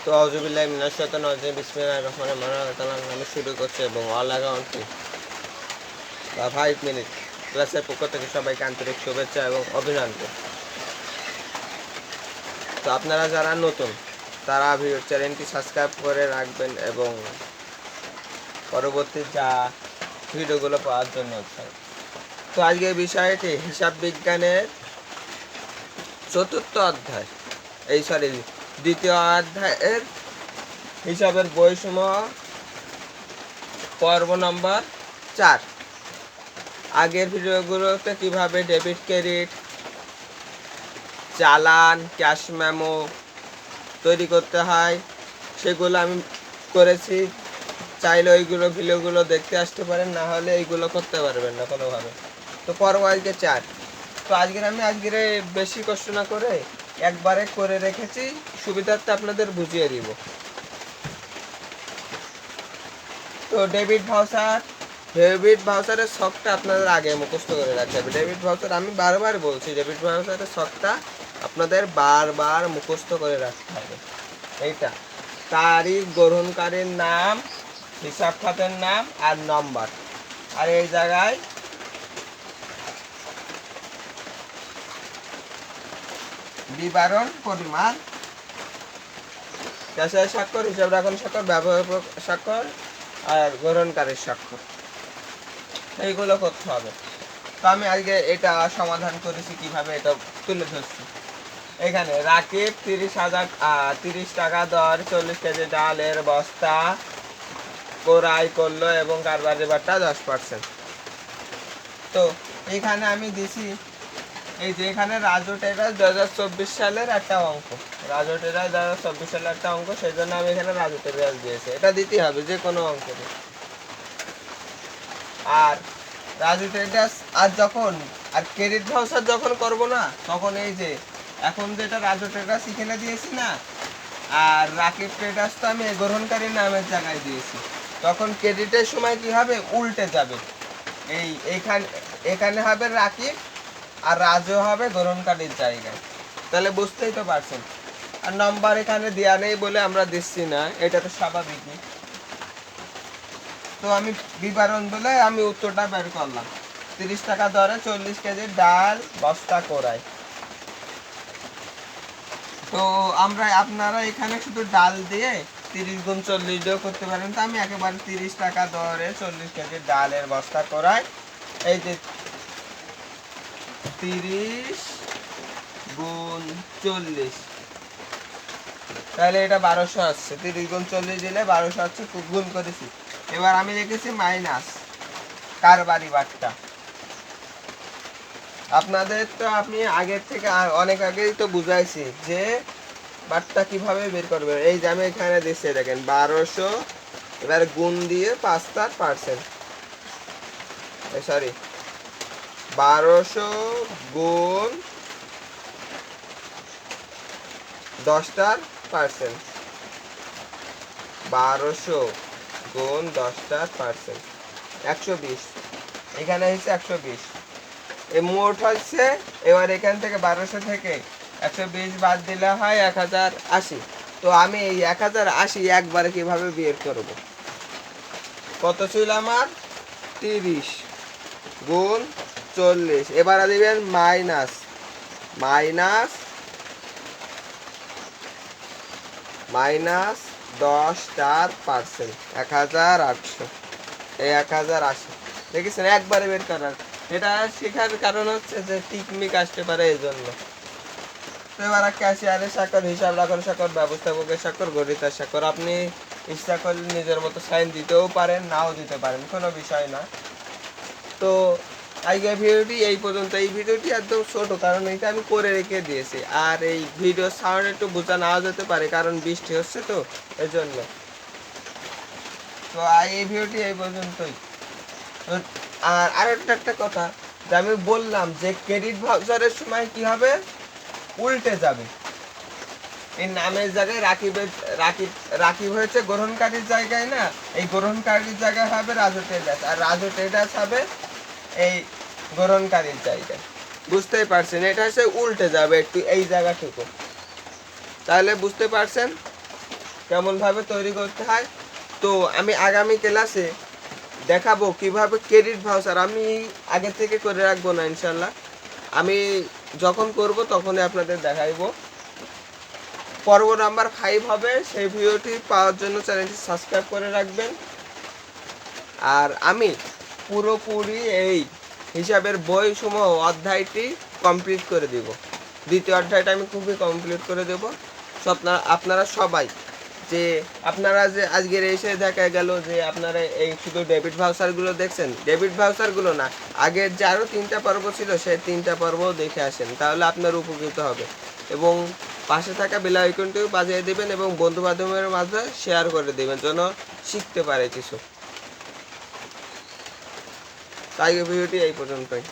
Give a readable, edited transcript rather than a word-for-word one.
তো আউযুবিল্লাহি মিনাশ শাইতানির রাজিম বিসমিল্লাহির রহমানির রহিম নামে শুরু করছে এবং অল অ্যাকাউন্টে 5 মিনিট ক্লাসের পক্ষ থেকে সবাইকে আন্তরিক শুভেচ্ছা এবং অভিনন্দন। তো আপনারা যারা নতুন তারা চ্যানেলটি সাবস্ক্রাইব করে রাখবেন এবং পরবর্তী যা ভিডিওগুলো পাওয়ার জন্য। তো আজকের বিষয়টি হিসাব বিজ্ঞানের চতুর্থ অধ্যায় দ্বিতীয় অধ্যায়ের হিসাবের বৈষম্য পর্ব নম্বর 4। আগের ভিডিওগুলোতে কিভাবে ডেবিট ক্রেডিট চালান ক্যাশ মেমো তৈরি করতে হয় সেগুলো আমি করেছি। চাইলে ওইগুলো ভিডিওগুলো দেখতে আসতে পারেন, না হলে এইগুলো করতে পারবেন না কোনোভাবে। তো পর্ব আজকে 4। তো আজকের বেশি কষ্ট না করে একবারে করে রেখেছি, সুবিধার্থে আপনাদের বুঝিয়ে দিব। তো ডেবিট ভাউচারের শখটা আপনাদের আগে মুখস্থ করে রাখতে হবে। ডেবিট ভাউচার আমি বারবার বলছি, ডেবিট ভাউচারের শখটা আপনাদের বারবার মুখস্থ করে রাখতে হবে। এইটা তারিখ, গ্রহণকারীর নাম, হিসাব খাতের নাম আর নম্বর, আর এই জায়গায় বিবরণ, পরিমাণ, ক্যাশিয়ার স্বাক্ষর, হিসাব রাখুন স্বাক্ষর, ব্যবহার স্বাক্ষর আর গ্রহণকারীর স্বাক্ষর, এইগুলো করতে হবে। তো আমি আজকে এটা সমাধান করেছি, কিভাবে এটা তুলে ধরছি। এখানে রাকিব 30 টাকা দর 40 কেজি ডালের বস্তা ক্রয় করলো এবং কারবারি বাট্টা 10%। তো এখানে আমি দিছি এই যে এখানে রাজু ট্রেডার্স 2024 সালের একটা অঙ্ক, রাজু ট্রেডার্স 2024 সালের একটা অঙ্ক, সেই জন্য আমি এখানে রাজু ট্রেডার্স দিয়েছি। এটা দিতে হবে যে কোনো অঙ্কের। আর রাজু ট্রেডার্স আর ক্রেডিট ভাউচার যখন করব না, তখন এই যে এখন যেটা রাজু ট্রেডার্স এখানে দিয়েছি না, আর রাকিব ট্রেডার্স তো আমি গ্রহণকারী নামের জায়গায় দিয়েছি, তখন ক্রেডিটের সময় কি হবে, উল্টে যাবে। এখানে হবে রাকিব আর রাজু হবে গ্রহণকারীর জায়গায়। তাহলে বুঝতেই তো পারছেন। আর নম্বর এখানে দেওয়া নেই বলে আমরা দিচ্ছি না, এটা তো স্বাভাবিকই। তো আমি বিবরণ বলে আমি উত্তরটা বের করলাম। 30 টাকা দরে 40 কেজি ডাল বস্তা ক্রয়। তো আপনারা এখানে শুধু ডাল দিয়ে 30 গুণ 40 দিয়েও করতে পারেন। তো আমি একেবারে 30 টাকা দরে 40 কেজি ডালের বস্তা ক্রয়, এই যে 30 গুণ 40, তাহলে এটা 1200 আসছে। 30 গুণ 40 দিলে 1200 আসছে, গুণ করেছি। এবার আমি লিখেছি মাইনাস কারবারি বাট্টা। আপনাদের তো আমি আগের থেকে অনেক আগেই তো বুঝাইছি যে বাট্টা কিভাবে বের করবে। এই যে আমি এখানে দিচ্ছি, দেখেন 1200, এবার গুণ দিয়ে 5% 1200 গুণ 10%, 1200 গুণ 10%, 120। এখানে হচ্ছে 120। এই মোট হচ্ছে, এবার এখান থেকে 1200 থেকে 120 বাদ দিলে হয় 1080। তো আমি এই 1080 একবারে কিভাবে বের করব, কত ছিল আমার, 30 গুণ 40, এবারে দিবেন মাইনাস 10%, 1800, এই 1080 দেখেছেন একবারে বের করার। এটা শেখার কারণ হচ্ছে যে টেকনিক আসতে পারে এই জন্য। তো এবার ক্যাশিয়ারের স্বাক্ষর, হিসাব রাখুন স্বাক্ষর, ব্যবস্থাপকের স্বাক্ষর, গণিতের স্বাক্ষর। আপনি ইচ্ছা করলে নিজের মতো সাইন দিতেও পারেন, নাও দিতে পারেন, কোনো বিষয় না। তো আজকের ভিডিওটি এই পর্যন্ত। এই ভিডিওটি একদম ছোট, কারণ এটা আমি করে রেখে দিয়েছি। আর এই ভিডিও সাউন্ড একটু বোঝা নাও যেতে পারে, কারণ বৃষ্টি হচ্ছে তো এই জন্য। তো এই ভিডিওটি এই পর্যন্তই। আর একটা কথা, যে আমি বললাম যে ক্রেডিট ভাউচারের সময় কি হবে, উল্টে যাবে। এই নামের জায়গায় রাকিব হয়েছে গ্রহণকারীর জায়গায় না, এই গ্রহণকারীর জায়গায় হবে রাজু ট্রেডার্স, আর রাজু ট্রেডার্স হবে এই গ্রহণকারীর জায়গায়। বুঝতেই পারছেন, এটা হচ্ছে উল্টে যাবে একটু এই জায়গাটুকু। তাহলে বুঝতে পারছেন। কেমনভাবে তৈরি করতে হয়। তো আমি আগামী ক্লাসে দেখাবো কিভাবে ক্রেডিট ভাউচার আমি আগে থেকে করে রাখবো না, ইনশাল্লাহ আমি যখন করব তখনই আপনাদের দেখাইবো। পর্ব নাম্বার 5 হবে, সেই ভিডিওটি পাওয়ার জন্য চ্যানেলটি সাবস্ক্রাইব করে রাখবেন। আর আমি পুরোপুরি এই হিসাবের বই সমূহ অধ্যায়টি কমপ্লিট করে দিব। দ্বিতীয় অধ্যায়টা আমি খুবই কমপ্লিট করে দেব। আপনারা সবাই যে আপনারা যে আজকের এসে দেখা গেল যে আপনারা এই শুধু ডেবিট ভাউচারগুলো দেখছেন, ডেবিট ভাউচারগুলো না, আগের যে আরও 3টা পর্ব ছিল সেই 3টা পর্বও দেখে আসেন, তাহলে আপনার উপকৃত হবে। এবং পাশে থাকা বেল আইকনটিও বাজিয়ে দেবেন এবং বন্ধু বান্ধবের মাঝে শেয়ার করে দেবেন যেন শিখতে পারে কিছু। তাই ভিডিওটি এই পর্যন্তই।